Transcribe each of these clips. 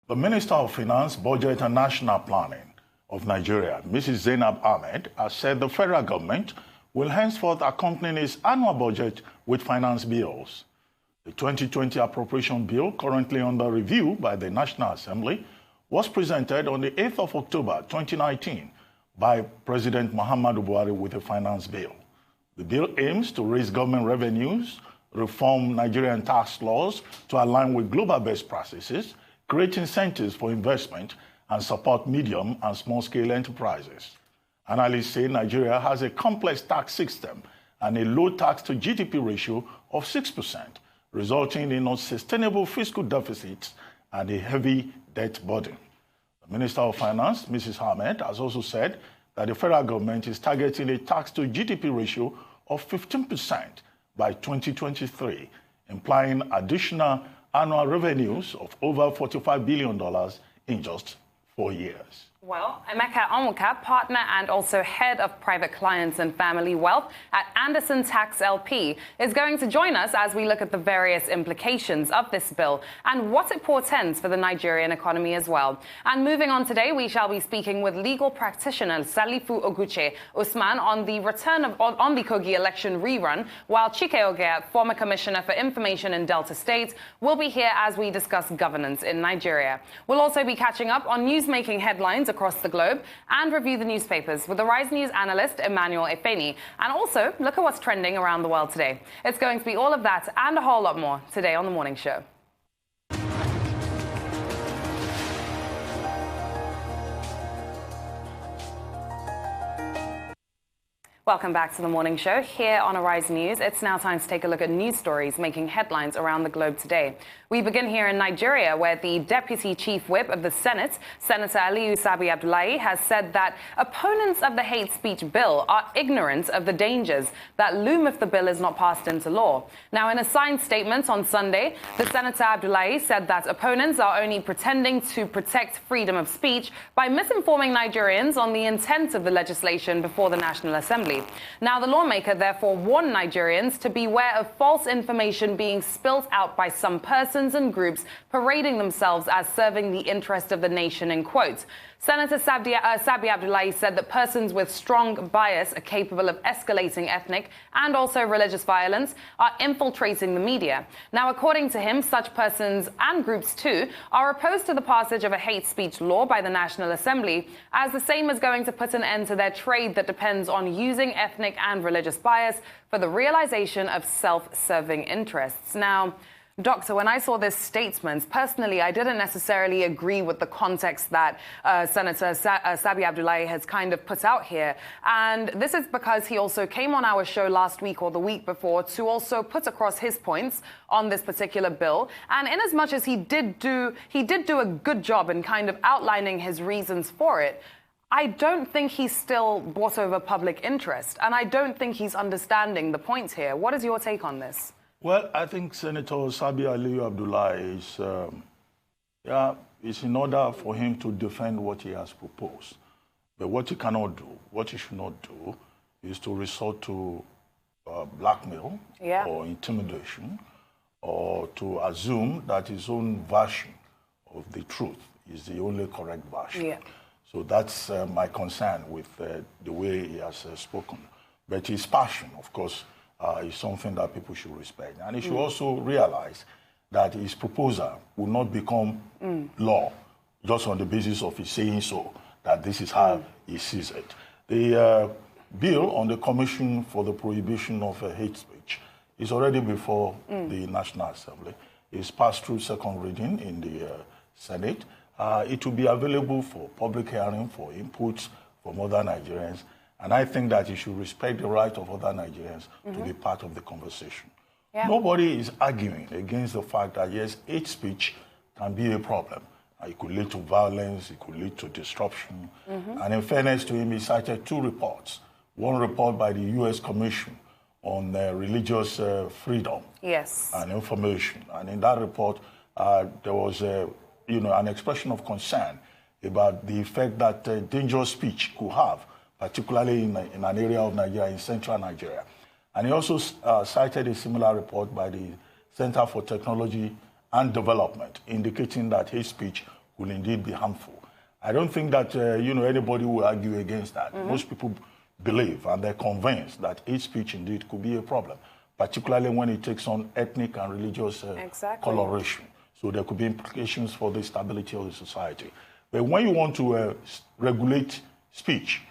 The Minister of Finance, Budget and National Planning of Nigeria, Mrs. Zainab Ahmed, has said the federal government will henceforth accompany its annual budget with finance bills. The 2020 appropriation bill, currently under review by the National Assembly, was presented on the 8th of October 2019 by President Muhammadu Buhari with a finance bill. The bill aims to raise government revenues, reform Nigerian tax laws to align with global best practices, create incentives for investment, and support medium and small-scale enterprises. Analysts say Nigeria has a complex tax system and a low tax-to-GDP ratio of 6%, resulting in unsustainable fiscal deficits and a heavy debt burden. The Minister of Finance, Mrs. Ahmed, has also said that the federal government is targeting a tax-to-GDP ratio of 15% by 2023, implying additional annual revenues of over $45 billion in just 4 years. Well, Emeka Onwuka, partner and also head of private clients and family wealth at Anderson Tax LP, is going to join us as we look at the various implications of this bill and what it portends for the Nigerian economy as well. And moving on today, we shall be speaking with legal practitioner Salifu Oguche Usman on the return on the Kogi election rerun, while Chike Oge, former commissioner for information in Delta State, will be here as we discuss governance in Nigeria. We'll also be catching up on news-making headlines across the globe and review the newspapers with the Rise News analyst Emmanuel Efeni, and also look at what's trending around the world today. It's going to be all of that and a whole lot more today on The Morning Show. Welcome back to The Morning Show here on Arise News. It's now time to take a look at news stories making headlines around the globe today. We begin here in Nigeria, where the Deputy Chief Whip of the Senate, Senator Aliyu Sabi Abdullahi, has said that opponents of the hate speech bill are ignorant of the dangers that loom if the bill is not passed into law. Now, in a signed statement on Sunday, the Senator Abdullahi said that opponents are only pretending to protect freedom of speech by misinforming Nigerians on the intent of the legislation before the National Assembly. Now, the lawmaker therefore warned Nigerians to beware of false information being spilt out by some persons and groups parading themselves as serving the interest of the nation, in quotes. Senator Sabi Abdullahi said that persons with strong bias are capable of escalating ethnic and also religious violence are infiltrating the media. Now, according to him, such persons and groups too are opposed to the passage of a hate speech law by the National Assembly, as the same is going to put an end to their trade that depends on using ethnic and religious bias for the realization of self-serving interests. Now, Doctor, when I saw this statement, personally, I didn't necessarily agree with the context that Senator Sabi Abdullahi has kind of put out here. And this is because he also came on our show last week or the week before to also put across his points on this particular bill. And in as much as he did do a good job in kind of outlining his reasons for it, I don't think he's still brought over public interest. And I don't think he's understanding the points here. What is your take on this? Well, I think Senator Sabi Aliyu Abdullahi is in order for him to defend what he has proposed. But what he cannot do, what he should not do, is to resort to blackmail or intimidation, or to assume that his own version of the truth is the only correct version. Yeah. So that's my concern with the way he has spoken. But his passion, of course, is something that people should respect. And he should also realize that his proposal will not become law just on the basis of his saying so, that this is how he sees it. The bill on the Commission for the Prohibition of Hate Speech is already before the National Assembly. It's passed through second reading in the Senate. It will be available for public hearing, for inputs from other Nigerians. And I think that you should respect the right of other Nigerians to be part of the conversation. Yeah. Nobody is arguing against the fact that, yes, hate speech can be a problem. It could lead to violence, it could lead to disruption. And in fairness to him, he cited two reports. One report by the U.S. Commission on religious freedom and information. And in that report, there was an expression of concern about the effect that dangerous speech could have, particularly in an area of Nigeria, in central Nigeria. And he also cited a similar report by the Center for Technology and Development, indicating that hate speech will indeed be harmful. I don't think that, anybody will argue against that. Most people believe and they're convinced that hate speech indeed could be a problem, particularly when it takes on ethnic and religious coloration. So there could be implications for the stability of the society. But when you want to regulate speech,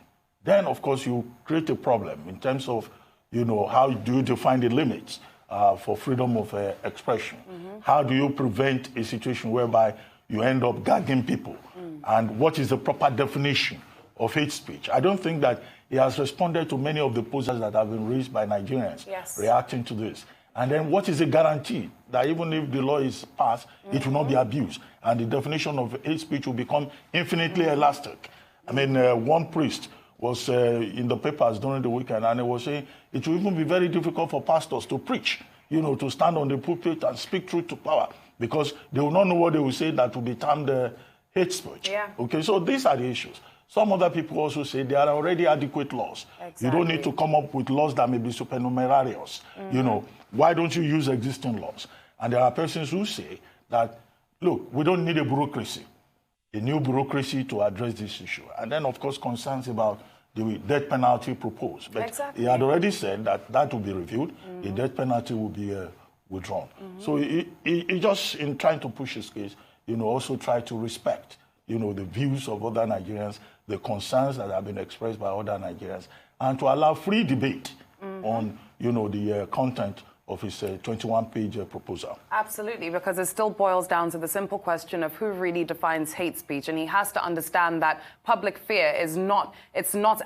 then of course you create a problem in terms of, how do you define the limits for freedom of expression? How do you prevent a situation whereby you end up gagging people? And what is the proper definition of hate speech? I don't think that he has responded to many of the posters that have been raised by Nigerians reacting to this. And then what is the guarantee that even if the law is passed, it will not be abused? And the definition of hate speech will become infinitely elastic. I mean, one priest was in the papers during the weekend, and he was saying it will even be very difficult for pastors to preach, to stand on the pulpit and speak truth to power, because they will not know what they will say that will be termed hate speech. Okay, so these are the issues. Some other people also say there are already adequate laws. You don't need to come up with laws that may be supernumerarious. Why don't you use existing laws? And there are persons who say that, look, we don't need a bureaucracy, a new bureaucracy to address this issue. And then, of course, concerns about the death penalty proposed. But he had already said that that will be reviewed, the death penalty will be withdrawn. So he just, in trying to push his case, also try to respect, the views of other Nigerians, the concerns that have been expressed by other Nigerians, and to allow free debate on, the content of his 21-page proposal. Absolutely, because it still boils down to the simple question of who really defines hate speech. And he has to understand that public fear is not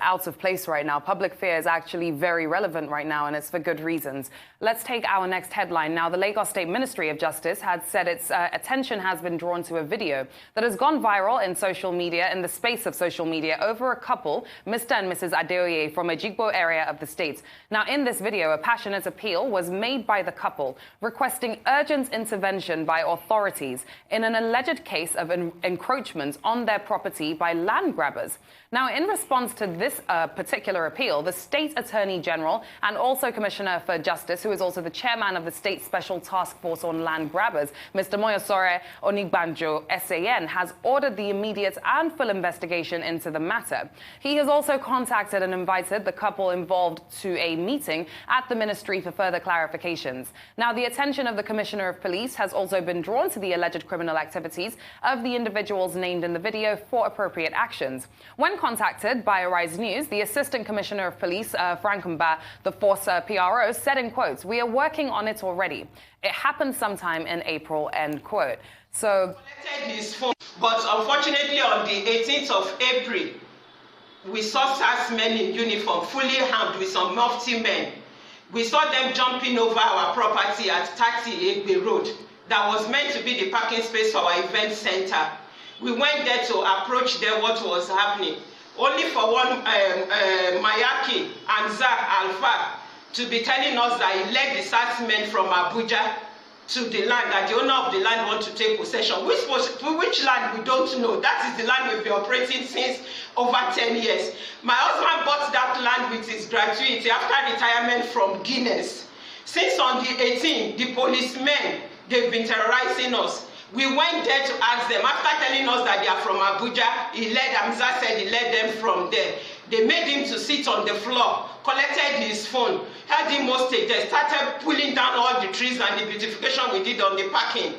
out of place right now. Public fear is actually very relevant right now, and it's for good reasons. Let's take our next headline. Now, the Lagos State Ministry of Justice had said its attention has been drawn to a video that has gone viral in social media, in the space of social media, over a couple, Mr. and Mrs. Adeoye, from a Ejigbo area of the state. Now, in this video, a passionate appeal was made by the couple, requesting urgent intervention by authorities in an alleged case of encroachment on their property by land grabbers. Now, in response to this particular appeal, the State Attorney General and also Commissioner for Justice, who is also the chairman of the State Special Task Force on Land Grabbers, Mr. Moyosore Onigbanjo, SAN, has ordered the immediate and full investigation into the matter. He has also contacted and invited the couple involved to a meeting at the ministry for further clarifications. Now, the attention of the Commissioner of Police has also been drawn to the alleged criminal activities of the individuals named in the video for appropriate actions. When contacted by Arise News, the Assistant Commissioner of Police, Frank Mba, the Force PRO, said in quotes, "We are working on it already. It happened sometime in April," end quote. So, his phone, but unfortunately on the 18th of April, we saw SARS men in uniform, fully armed with some mufti men. We saw them jumping over our property at 30 Egbe Road. That was meant to be the parking space for our event center. We went there to approach them what was happening. Only for one Mayaki and Zak Alpha to be telling us that he led the SARS men from Abuja to the land, that the owner of the land wants to take possession. Which land we don't know. That is the land we've been operating since over 10 years. My husband bought that land with his gratuity after retirement from Guinness. Since on the 18th, the policemen, they've been terrorizing us. We went there to ask them. After telling us that they are from Abuja, Hamza said he led them from there. They made him to sit on the floor, collected his phone, held him hostage. They started pulling down all the trees and the beautification we did on the parking.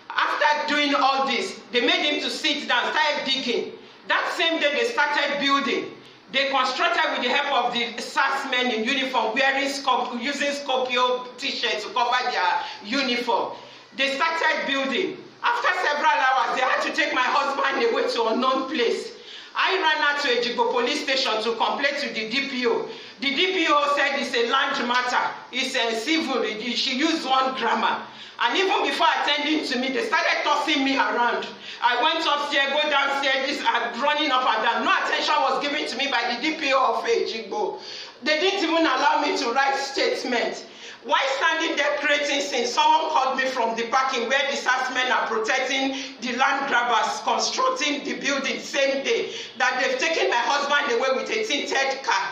After doing all this, they made him to sit down, started digging. That same day, they started building. They constructed with the help of the SARS men in uniform, using Scorpio t-shirts to cover their uniform. They started building. After several hours, they had to take my husband away to an unknown place. I ran out to Ejigbo police station to complain to the DPO. The DPO said it's a land matter. It's a civil. She used one grammar. And even before attending to me, they started tossing me around. I went upstairs, go downstairs, running up and down. No attention was given to me by the DPO of Ejigbo. They didn't even allow me to write statements. While standing there creating scenes, someone called me from the parking where the SARS men are protecting the land grabbers, constructing the building same day, that they've taken my husband away with a tinted car.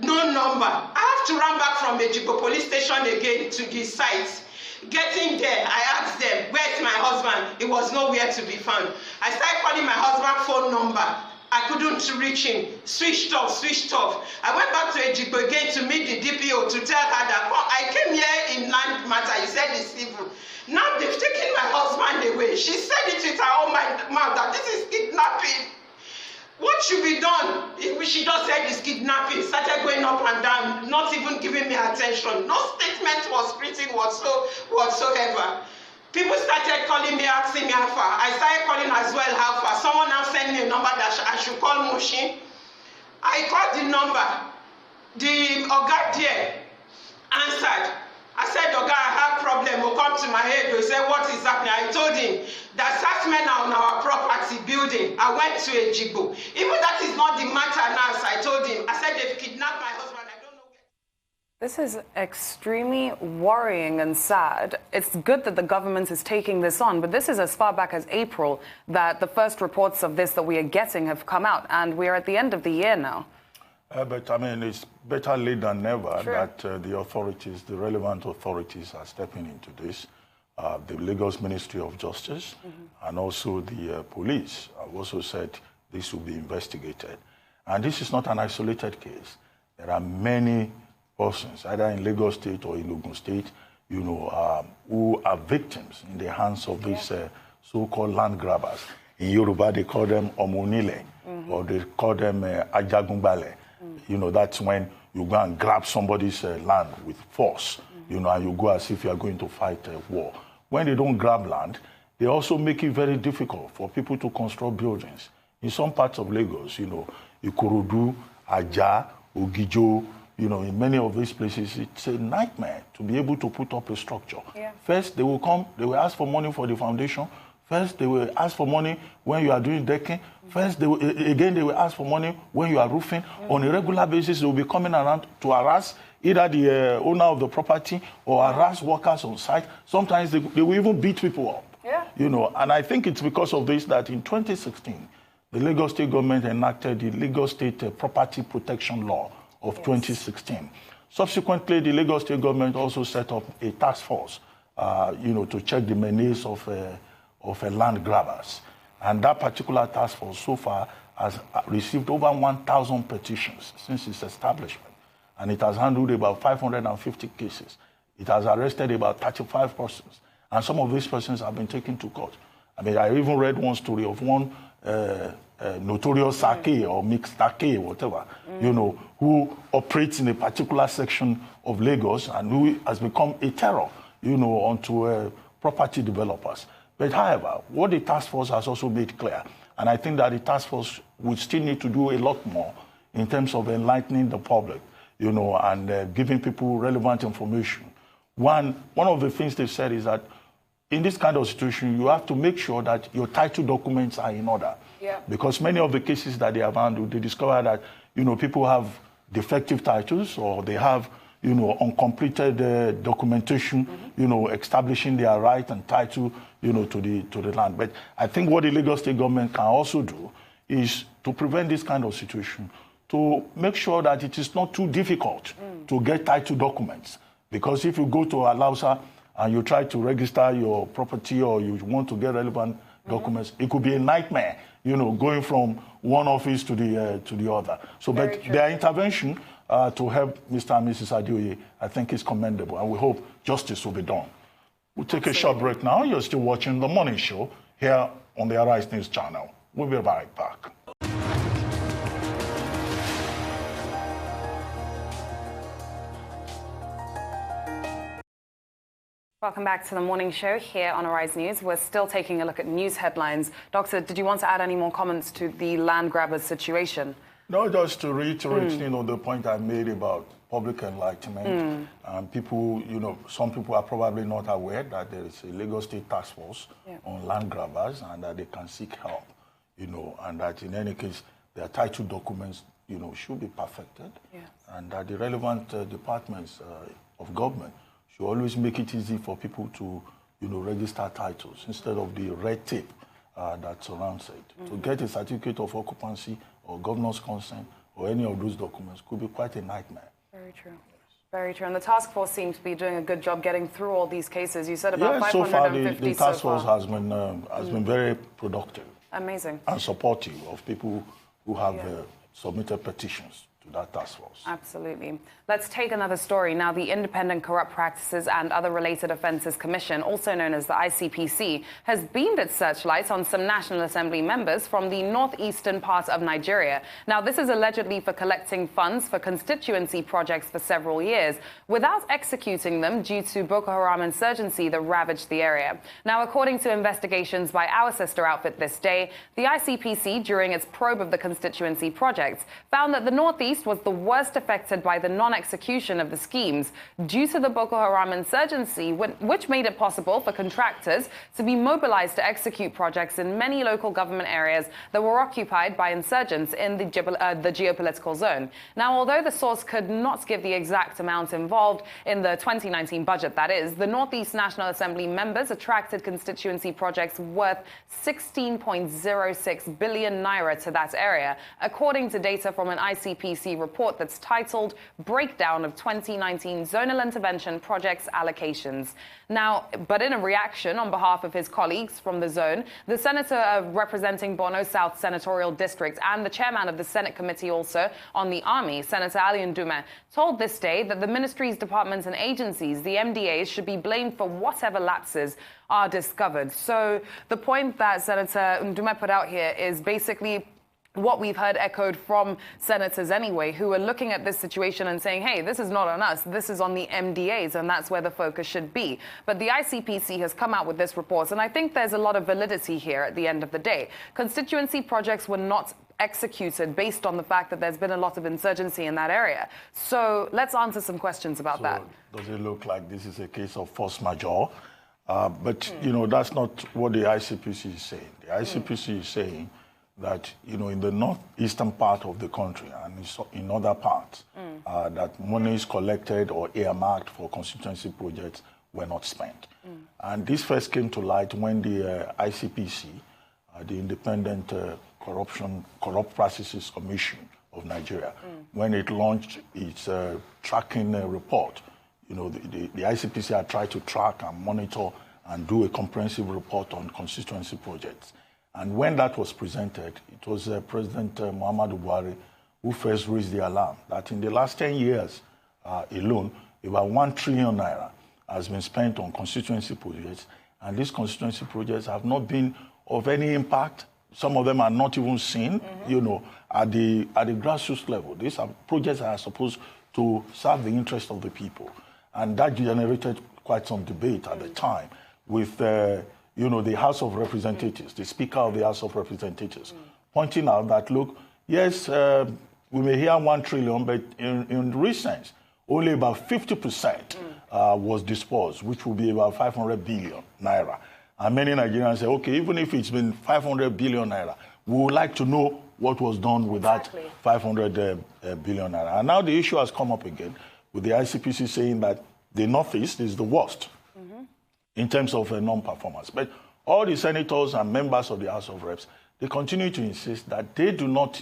no number. I have to run back from Ejigbo police station again to the site. Getting there, I asked them, where's my husband? He was nowhere to be found. I started calling my husband's phone number. I couldn't reach him. Switched off, switched off. I went back to Ejigbo again to meet the DPO to tell her that I came here in land matter. He said it's civil. Now they've taken my husband away. She said it with her own mouth that this is kidnapping. What should be done? She just said it's kidnapping. Started going up and down, not even giving me attention. No statement was written whatsoever. People started calling me, asking me how far. I started calling as well how far. Someone now sent me a number that I should call Mushin. I called the number. The Oga there answered. I said, Oga, I have problem. Will come to my head. He said, what is happening? I told him that men are on our property building. I went to Ejigbo. Even that is not the matter now, as I told him. I said, they've kidnapped my husband. I don't know where. This is extremely worrying and sad. It's good that the government is taking this on, but this is as far back as April that the first reports of this that we are getting have come out, and we're at the end of the year now. But I mean, it's better late than never that the authorities, the relevant authorities are stepping into this. The Lagos Ministry of Justice and also the police have also said this will be investigated. And this is not an isolated case. There are many persons, either in Lagos State or in Ogun State, who are victims in the hands of these so-called land grabbers. In Yoruba, they call them Omonile, or they call them Ajagungbale. That's when you go and grab somebody's land with force, and you go as if you are going to fight a war. When they don't grab land, they also make it very difficult for people to construct buildings. In some parts of Lagos, Ikorodu, Aja, Ogijo, in many of these places, it's a nightmare to be able to put up a structure. Yeah. First, they will come, they will ask for money for the foundation. First, they will ask for money when you are doing decking. First, they will ask for money when you are roofing. On a regular basis, they will be coming around to harass either the owner of the property or harass workers on site. Sometimes they will even beat people up. Yeah. And I think it's because of this that in 2016, the Lagos State government enacted the Lagos State Property Protection Law of 2016. Subsequently, the Lagos State government also set up a task force, to check the menace of land grabbers. And that particular task force so far has received over 1,000 petitions since its establishment. And it has handled about 550 cases. It has arrested about 35 persons. And some of these persons have been taken to court. I mean, I even read one story of one notorious sake or mixed sake, whatever, who operates in a particular section of Lagos and who has become a terror, onto property developers. But however, what the task force has also made clear, and I think that the task force would still need to do a lot more in terms of enlightening the public, and giving people relevant information. One of the things they've said is that in this kind of situation, you have to make sure that your title documents are in order. Yeah. Because many of the cases that they have handled, they discover that, people have defective titles or they have uncompleted documentation, establishing their right and title, to the land. But I think what the Lagos State government can also do is to prevent this kind of situation, to make sure that it is not too difficult to get title documents. Because if you go to Alausa and you try to register your property or you want to get relevant documents, it could be a nightmare, going from one office to the other. So, but their intervention to help Mr. and Mrs. Adeoye, I think is commendable, and we hope justice will be done. We'll take a short break now. You're still watching The Morning Show here on the Arise News channel. We'll be right back. Welcome back to The Morning Show here on Arise News. We're still taking a look at news headlines. Doctor, did you want to add any more comments to the land grabbers situation? No, just to reiterate, the point I made about public enlightenment. People, some people are probably not aware that there is a Lagos State task force on land grabbers and that they can seek help, and that in any case, their title documents, should be perfected. Yes. And that the relevant departments of government should always make it easy for people to, register titles instead of the red tape that surrounds it. To get a certificate of occupancy or governor's consent or any of those documents could be quite a nightmare. Very true. Very true. And the task force seems to be doing a good job getting through all these cases. You said about 550 so far the task force has been very productive. Amazing. And supportive of people who have submitted petitions to that task force. Absolutely. Let's take another story. Now, the Independent Corrupt Practices and Other Related Offences Commission, also known as the ICPC, has beamed its searchlights on some National Assembly members from the northeastern part of Nigeria. Now, this is allegedly for collecting funds for constituency projects for several years without executing them due to Boko Haram insurgency that ravaged the area. Now, according to investigations by our sister outfit This Day, the ICPC, during its probe of the constituency projects, found that the northeast was the worst affected by the non-execution of the schemes due to the Boko Haram insurgency, which made it possible for contractors to be mobilized to execute projects in many local government areas that were occupied by insurgents in the geopolitical zone. Now, although the source could not give the exact amount involved in the 2019 budget, that is, the Northeast National Assembly members attracted constituency projects worth 16.06 billion naira to that area, according to data from an ICPC report that's titled Breakdown of 2019 Zonal Intervention Projects Allocations. Now, but in a reaction on behalf of his colleagues from the zone, the senator representing Borno South Senatorial District and the chairman of the Senate Committee also on the Army, Senator Ali Ndume, told This Day that the ministries, departments and agencies, the MDAs, should be blamed for whatever lapses are discovered. So the point that Senator Ndume put out here is basically what we've heard echoed from senators anyway, who are looking at this situation and saying, hey, this is not on us, this is on the MDAs, and that's where the focus should be. But the ICPC has come out with this report, and I think there's a lot of validity here at the end of the day. Constituency projects were not executed based on the fact that there's been a lot of insurgency in that area. So let's answer some questions about that. Does it look like this is a case of force majeure? But, you know, that's not what the ICPC is saying. The ICPC is saying that, you know, in the northeastern part of the country and in other parts, that monies collected or earmarked for constituency projects were not spent. And this first came to light when the ICPC, the Independent Corrupt Practices Commission of Nigeria, when it launched its tracking report. You know, the ICPC had tried to track and monitor and do a comprehensive report on constituency projects. And when that was presented, it was President Muhammadu Buhari who first raised the alarm that in the last 10 years alone, about 1 trillion naira has been spent on constituency projects, and these constituency projects have not been of any impact. Some of them are not even seen, you know, at the grassroots level. These are projects that are supposed to serve the interest of the people. And that generated quite some debate at the time with you know, the House of Representatives, the Speaker of the House of Representatives, pointing out that, look, yes, we may hear 1 trillion, but in recent, only about 50% was disbursed, which will be about 500 billion naira. And many Nigerians say, okay, even if it's been 500 billion naira, we would like to know what was done with that 500 billion naira. And now the issue has come up again with the ICPC saying that the Northeast is the worst in terms of non-performance. But all the senators and members of the House of Reps, they continue to insist that they do not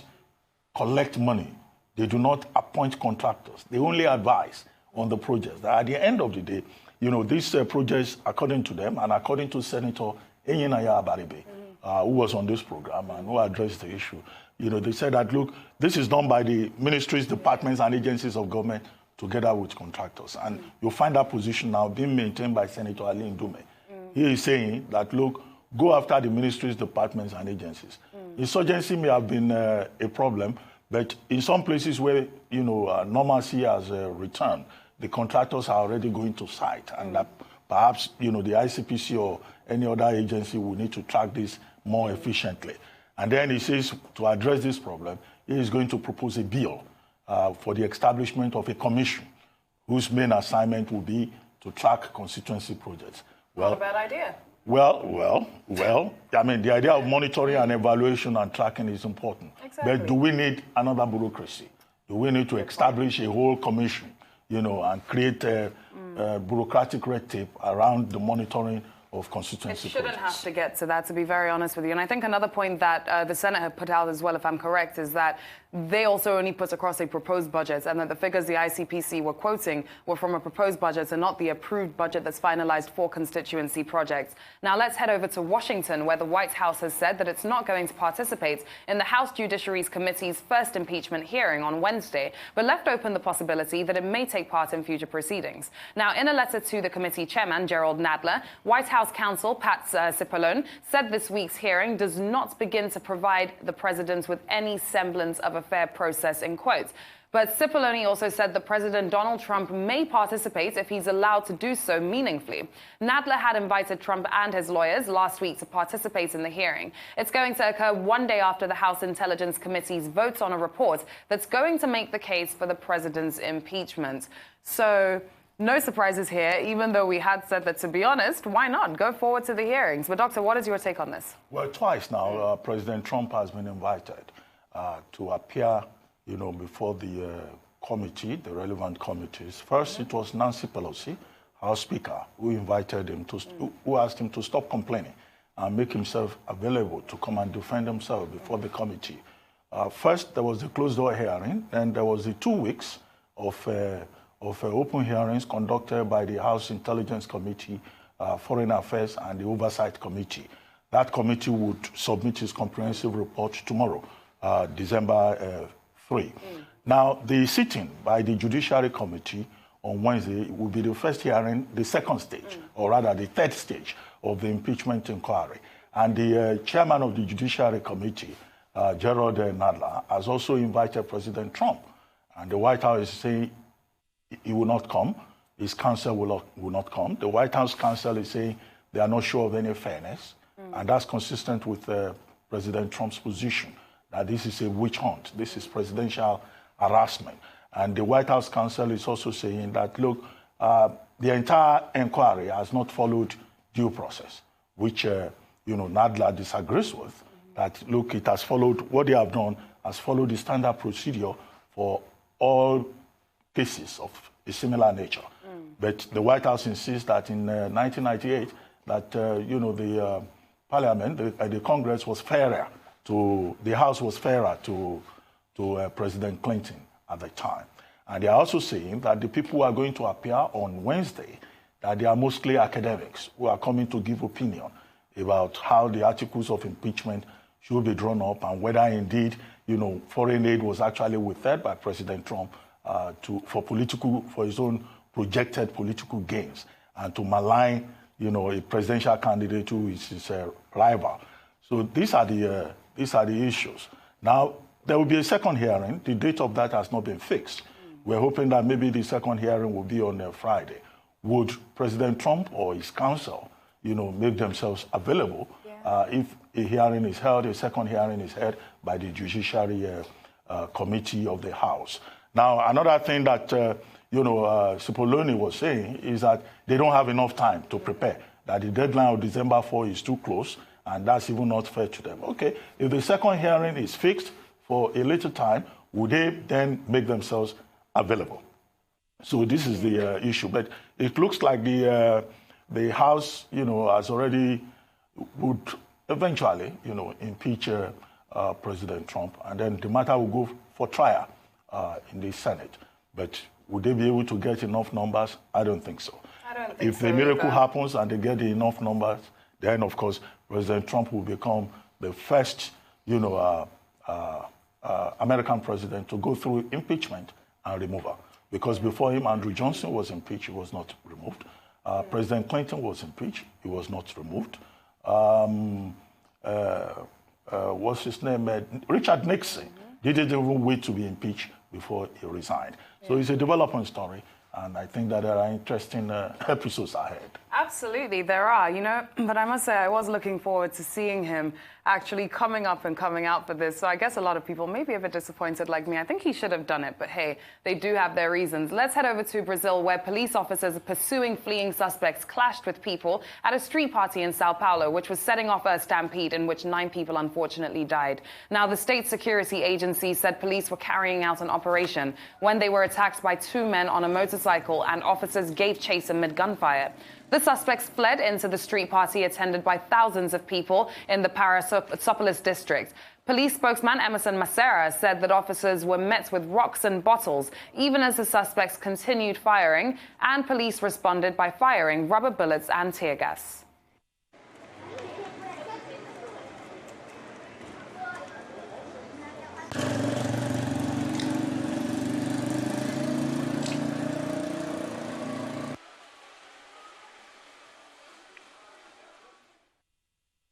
collect money. They do not appoint contractors. They only advise on the projects. That at the end of the day, you know, these projects, according to them and according to Senator Enyinaya Abaribe, who was on this program and who addressed the issue, you know, they said that, look, this is done by the ministries, departments, and agencies of government together with contractors. And you'll find that position now being maintained by Senator Ali Ndume. He is saying that, look, go after the ministries, departments, and agencies. Insurgency may have been a problem, but in some places where, you know, normalcy has returned, the contractors are already going to site, and that perhaps, you know, the ICPC or any other agency will need to track this more efficiently. And then he says to address this problem, he is going to propose a bill for the establishment of a commission whose main assignment will be to track constituency projects. Well, not a bad idea. Well, I mean, the idea of monitoring and evaluation and tracking is important. Exactly. But do we need another bureaucracy? Do we need to establish a whole commission, you know, and create a bureaucratic red tape around the monitoring of constituency It shouldn't projects. have to get to that, to be very honest with you. And I think another point that the Senate had put out as well, if I'm correct, is that they also only put across a proposed budget, and that the figures the ICPC were quoting were from a proposed budget and not the approved budget that's finalized for constituency projects. Now let's head over to Washington, where the White House has said that it's not going to participate in the House Judiciary's Committee's first impeachment hearing on Wednesday, but left open the possibility that it may take part in future proceedings. Now, in a letter to the committee chairman, Jerrold Nadler, White House counsel Pat Cipollone said this week's hearing does not begin to provide the president with any semblance of a fair process, in quotes. But Cipollone also said that President Donald Trump may participate if he's allowed to do so meaningfully. Nadler had invited Trump and his lawyers last week to participate in the hearing. It's going to occur one day after the House Intelligence Committee's votes on a report that's going to make the case for the president's impeachment. So no surprises here, even though we had said that, to be honest, why not go forward to the hearings? But, Doctor, what is your take on this? Well, twice now, President Trump has been invited to appear, before the committee, the relevant committees. First, it was Nancy Pelosi, House Speaker, who invited him who asked him to stop complaining and make himself available to come and defend himself before the committee. First, there was the closed-door hearing, and there was the 2 weeks of open hearings conducted by the House Intelligence Committee, Foreign Affairs, and the Oversight Committee. That committee would submit its comprehensive report tomorrow, December 3. Now, the sitting by the Judiciary Committee on Wednesday will be the first hearing, the second stage, or rather the third stage of the impeachment inquiry. And the chairman of the Judiciary Committee, Jerrold Nadler, has also invited President Trump. And the White House is saying he will not come. His counsel will not come. The White House counsel is saying they are not sure of any fairness. And that's consistent with President Trump's position, that this is a witch hunt. This is presidential harassment. And the White House counsel is also saying that, look, the entire inquiry has not followed due process, which, Nadler disagrees with. That, look, it has followed, what they have done has followed the standard procedure for all cases of a similar nature. But the White House insists that in 1998, that, the Parliament, the Congress was fairer the House was fairer to President Clinton at the time. And they are also saying that the people who are going to appear on Wednesday, that they are mostly academics who are coming to give opinion about how the articles of impeachment should be drawn up and whether indeed, foreign aid was actually withheld by President Trump for his own projected political gains and to malign, a presidential candidate who is his rival. So these are the issues. Now, there will be a second hearing. The date of that has not been fixed. We're hoping that maybe the second hearing will be on Friday. Would President Trump or his counsel, make themselves available if a hearing is held, a second hearing is held by the Judiciary Committee of the House? Now, another thing that, Cipollone was saying is that they don't have enough time to prepare, that the deadline of December 4 is too close, and that's even not fair to them. Okay, if the second hearing is fixed for a little time, would they then make themselves available? So this is the issue. But it looks like the House, has already would eventually, impeach President Trump, and then the matter will go for trial in the Senate. But would they be able to get enough numbers? I don't think so. I don't think so. If the miracle happens and they get enough numbers, then, of course, President Trump will become the first, American president to go through impeachment and removal. Because before him, Andrew Johnson was impeached, he was not removed. President Clinton was impeached, he was not removed. What's his name? Richard Nixon didn't even wait to be impeached before he resigned. So it's a development story. And I think that there are interesting episodes ahead. Absolutely, there are, but I must say I was looking forward to seeing him actually coming up and coming out for this. So I guess a lot of people may be a bit disappointed like me. I think he should have done it, but hey, they do have their reasons. Let's head over to Brazil, where police officers pursuing fleeing suspects clashed with people at a street party in Sao Paulo, which was setting off a stampede in which 9 people unfortunately died. Now, the state security agency said police were carrying out an operation when they were attacked by 2 men on a motorcycle and officers gave chase amid gunfire. The suspects fled into the street party attended by thousands of people in the Parasopolis district. Police spokesman Emerson Macera said that officers were met with rocks and bottles, even as the suspects continued firing, and police responded by firing rubber bullets and tear gas.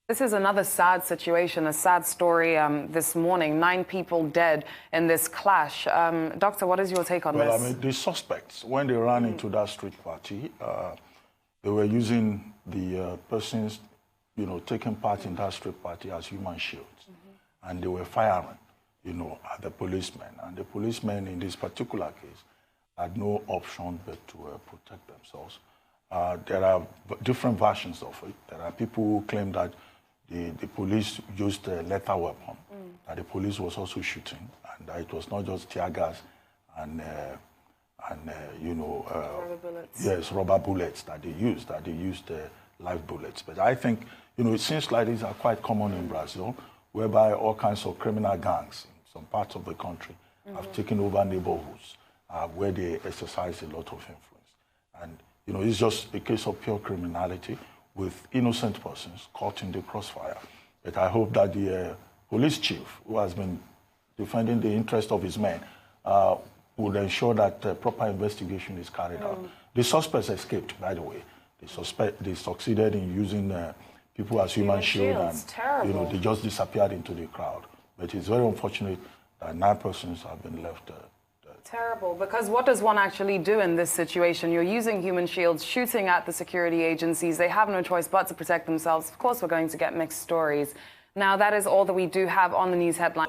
This is another sad situation, a sad story this morning. 9 people dead in this clash. Doctor, what is your take on this? Well, I mean, the suspects, when they ran into that street party, they were using the persons, taking part in that street party as human shields. And they were firing, at the policemen. And the policemen in this particular case had no option but to protect themselves. There are different versions of it. There are people who claim that the police used a lethal weapon, that the police was also shooting, and that it was not just tear gas and rubber bullets. Yes, rubber bullets that they used live bullets. But I think, it seems like these are quite common in Brazil, whereby all kinds of criminal gangs in some parts of the country have taken over neighborhoods where they exercise a lot of influence. And, it's just a case of pure criminality with innocent persons caught in the crossfire. But I hope that the police chief, who has been defending the interest of his men, would ensure that proper investigation is carried out. The suspects escaped, by the way. They succeeded in using people as human shields, and they just disappeared into the crowd. But it's very unfortunate that 9 persons have been left dead. Terrible, because what does one actually do in this situation? You're using human shields, shooting at the security agencies. They have no choice but to protect themselves. Of course, we're going to get mixed stories. Now, that is all that we do have on the news headline.